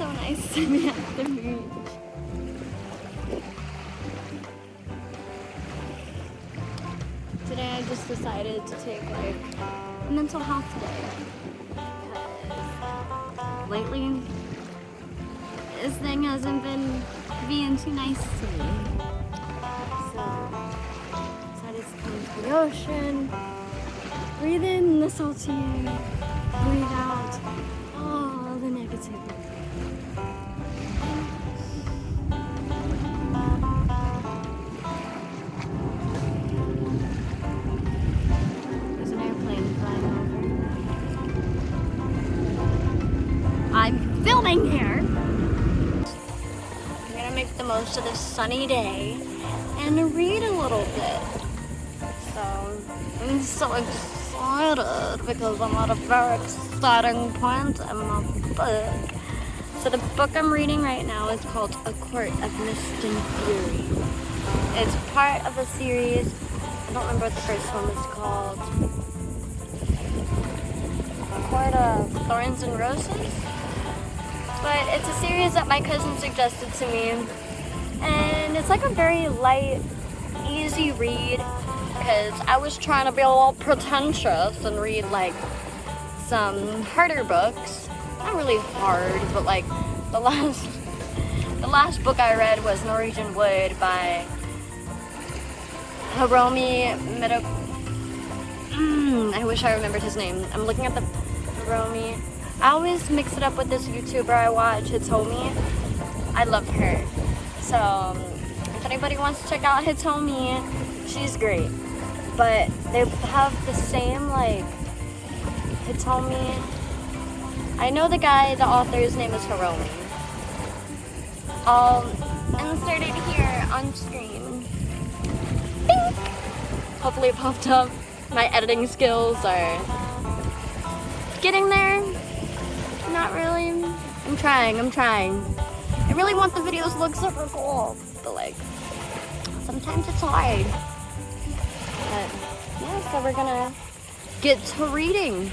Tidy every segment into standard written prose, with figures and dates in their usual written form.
so nice to be at the beach. Today I just decided to take like a mental health day because lately this thing hasn't been being too nice to me. So decided to come to the ocean, breathe in the salty air, breathe out all the negativity. There's an airplane flying over. I'm filming here. I'm gonna make the most of this sunny day and read a little bit. So I'm so excited because I'm at a very exciting point in my book. So the book I'm reading right now is called A Court of Mist and Fury. It's part of a series. I don't remember what the first one was called. A Court of Thorns and Roses? But it's a series that my cousin suggested to me. And it's like a very light, easy read. Because I was trying to be a little pretentious and read like some harder books. Not really hard, but like the last book I read was Norwegian Wood by Hiromi Mito. I wish I remembered his name. I'm looking at the Hiromi. I always mix it up with this YouTuber I watch, Hitomi. I love her. So if anybody wants to check out Hitomi, she's great. But they have the same like Hitomi. I know the guy, the author's name is Hiromi. I'll insert it here on screen. Bing! Hopefully it popped up. My editing skills are getting there. Not really. I'm trying. I really want the videos to look super cool, but like, sometimes it's hard. But yeah, so we're gonna get to reading.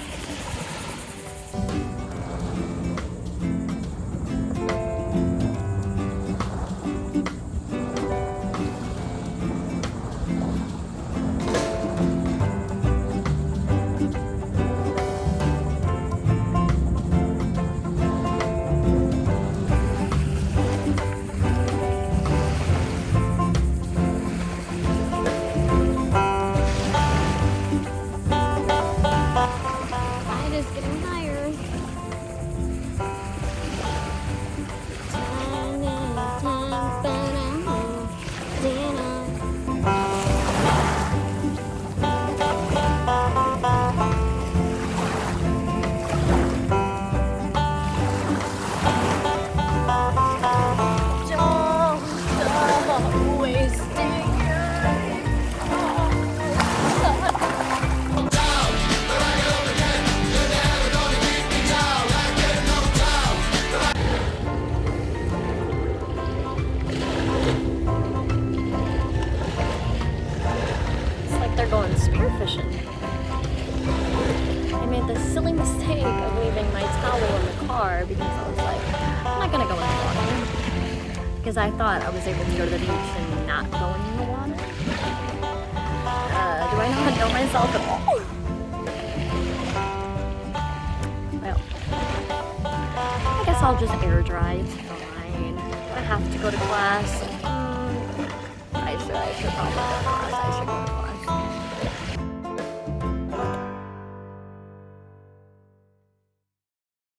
Going spearfishing. I made the silly mistake of leaving my towel in the car because I was like, I'm not gonna go in the water. Because I thought I was able to go to the beach and not go in the water. Do I not know myself at all? Well, I guess I'll just air dry. It's fine. I have to go to class. I should probably go.